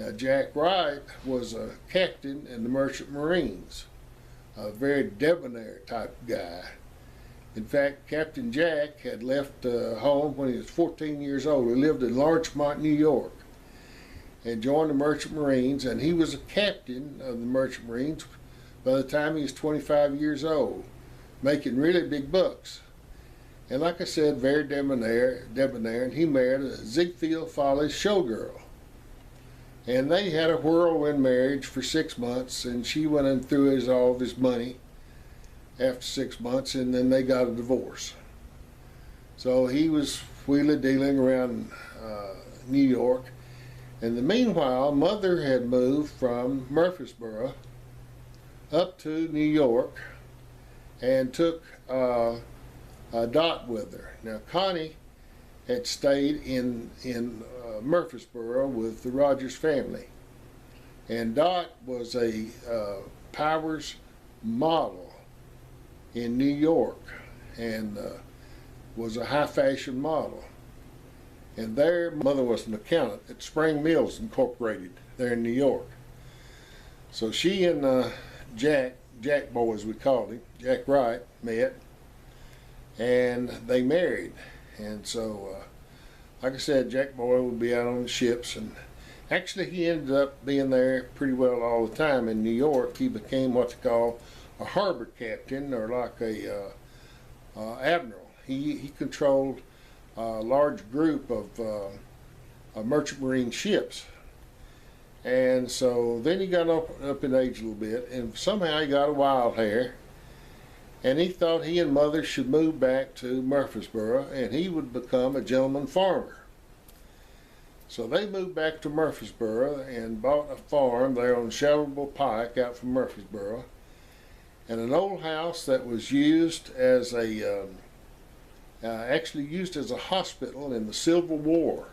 Now, Jack Wright was a captain in the Merchant Marines, a very debonair type guy. In fact, Captain Jack had left home when he was 14 years old. He lived in Larchmont, New York, and joined the Merchant Marines, and he was a captain of the Merchant Marines by the time he was 25 years old, making really big bucks. And like I said, very debonair, and he married a Ziegfeld Follies showgirl. And they had a whirlwind marriage for 6 months, and she went and threw all of his money after 6 months, and then they got a divorce. So he was wheeling-dealing around New York. In the meanwhile, Mother had moved from Murfeesboro up to New York and took Dot with her. Now, Connie had stayed in Murfreesboro with the Rogers family, and Dot was a Powers model in New York, and was a high fashion model. And their mother was an accountant at Spring Mills Incorporated there in New York. So she and Jackboy, as we called him, Jack Wright, met, and they married. And so like I said, Jackboy would be out on the ships, and actually he ended up being there pretty well all the time in New York. He became what they call a harbor captain, or like a admiral. He controlled a large group of merchant marine ships. And so then he got up in age a little bit, and somehow he got a wild hair, and he thought he and Mother should move back to Murfreesboro, and he would become a gentleman farmer. So they moved back to Murfreesboro and bought a farm there on Shelbyville Pike out from Murfreesboro, and an old house that was used as a actually used as a hospital in the Civil War.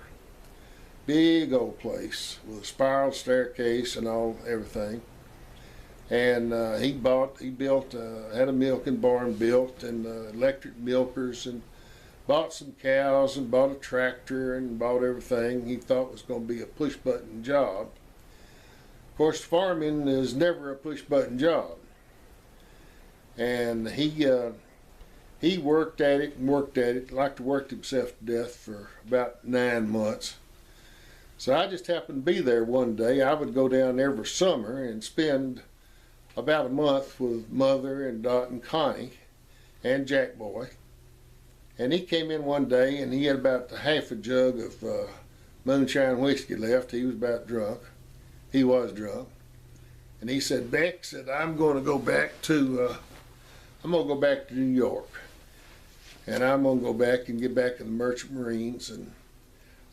Big old place with a spiral staircase and everything. And he built, had a milking barn built, and electric milkers, and bought some cows, and bought a tractor, and bought everything he thought was going to be a push-button job. Of course, farming is never a push-button job. And he worked at it and worked at it, liked to work himself to death for about 9 months. So I just happened to be there one day. I would go down every summer and spend about a month with Mother and Dot and Connie and Jackboy. And he came in one day, and he had about half a jug of moonshine whiskey left. He was about drunk. He was drunk. And he said, "Beck," said, I'm going to go back to New York. And I'm going to go back and get back in the Merchant Marines, and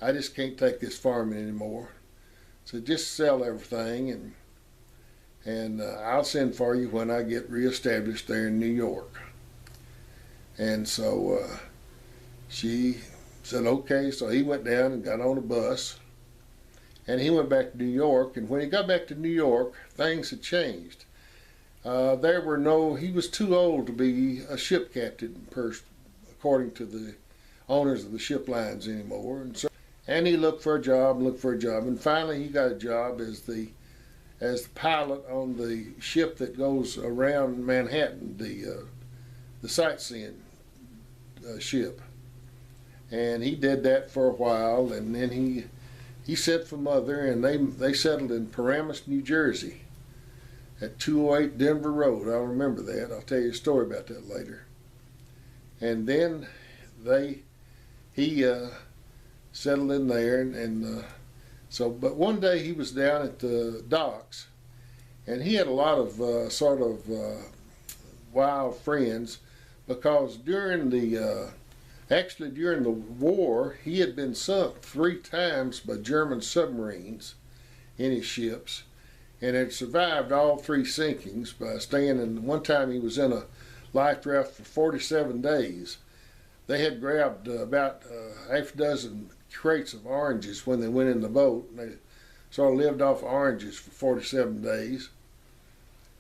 I just can't take this farming anymore. So just sell everything, and I'll send for you when I get reestablished there in New York. And so she said, okay. So he went down and got on a bus, and he went back to New York. And when he got back to New York, things had changed. He was too old to be a ship captain, according to the owners of the ship lines anymore. And he looked for a job, and finally he got a job as the pilot on the ship that goes around Manhattan, the sightseeing ship. And he did that for a while, and then he sent for Mother, and they settled in Paramus, New Jersey, at 208 Denver Road. I'll remember that. I'll tell you a story about that later. And then he settled in there, but one day he was down at the docks, and he had a lot of wild friends, because during the war he had been sunk 3 times by German submarines in his ships, and had survived all 3 sinkings by staying in. One time he was in a life raft for 47 days. They had grabbed about half a dozen crates of oranges when they went in the boat, and they sort of lived off oranges for 47 days.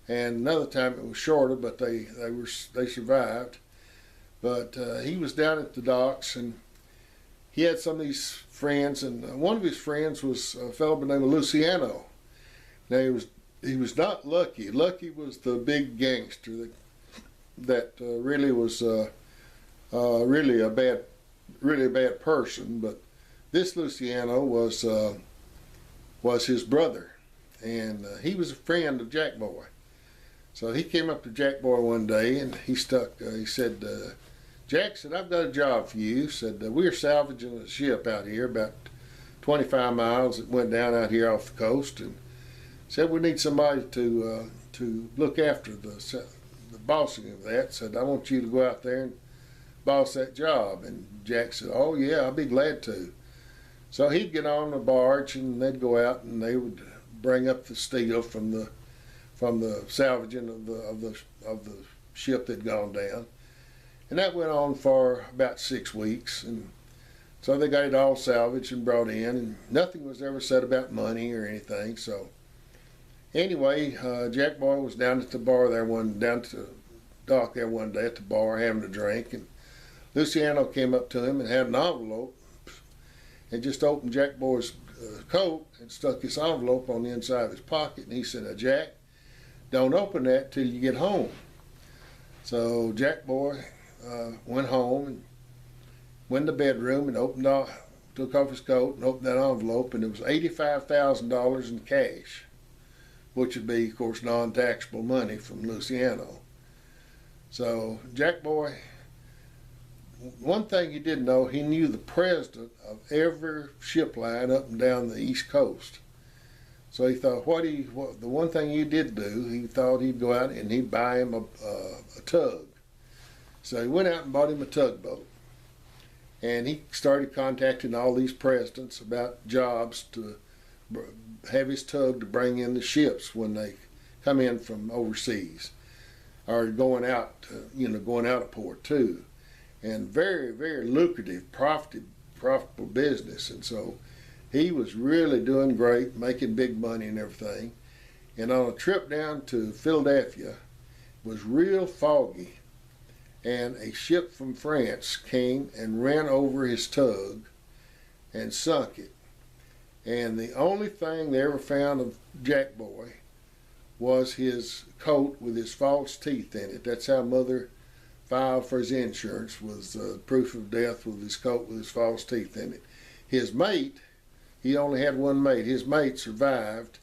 And another time it was shorter, but they survived. But he was down at the docks, and he had some of these friends, and one of his friends was a fellow by the name of Luciano. Now he was not Lucky. Lucky was the big gangster that really was really a bad person. But this Luciano was his brother, and he was a friend of Jackboy. So he came up to Jackboy one day, and he said, Jack said, I've got a job for you. Said, we're salvaging a ship out here about 25 miles. It went down out here off the coast, and said we need somebody to look after the bossing of that. Said, I want you to go out there and boss that job. And Jack said, oh yeah, I'll be glad to. So he'd get on the barge, and they'd go out, and they would bring up the steel from the salvaging of the ship that'd gone down. And that went on for about 6 weeks, and so they got it all salvaged and brought in, and nothing was ever said about money or anything. So anyway, Jackboy was down at the bar there down to the dock there one day at the bar having a drink, and Luciano came up to him and had an envelope, and just opened Jackboy's coat and stuck this envelope on the inside of his pocket, and he said, now, Jack, don't open that till you get home. So Jackboy went home and went to the bedroom and took off his coat and opened that envelope, and it was $85,000 in cash, which would be, of course, non-taxable money from Luciano. So Jackboy, one thing he didn't know, he knew the president of every ship line up and down the East Coast. So he thought, the one thing he did do, he thought he'd go out and he'd buy him a tug. So he went out and bought him a tugboat. And he started contacting all these presidents about jobs to have his tug to bring in the ships when they come in from overseas, or going out of port too. And very, very lucrative, profitable business. And so he was really doing great, making big money and everything. And on a trip down to Philadelphia, it was real foggy, and a ship from France came and ran over his tug and sunk it. And the only thing they ever found of Jackboy was his coat with his false teeth in it. That's how Mother filed for his insurance, was proof of death with his coat with his false teeth in it. His mate, he only had one mate. His mate survived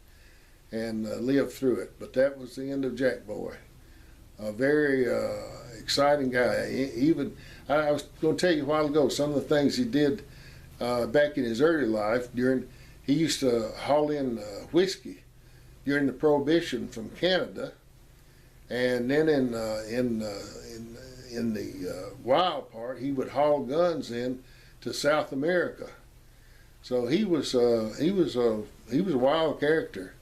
and lived through it. But that was the end of Jackboy. A very exciting guy. I was going to tell you a while ago some of the things he did back in his early life. He used to haul in whiskey during the Prohibition from Canada, and then in the wild part, he would haul guns in to South America. So he was a wild character,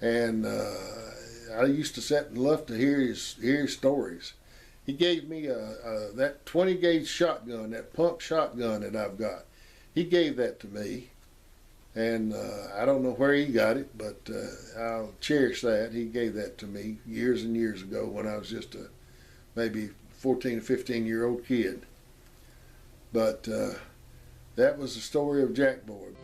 and I used to sit and love to hear his stories. He gave me that 20 gauge shotgun, that pump shotgun that I've got. He gave that to me, and I don't know where he got it, but I'll cherish that. He gave that to me years and years ago when I was just a maybe 14 or 15-year-old kid. But that was the story of Jackboy.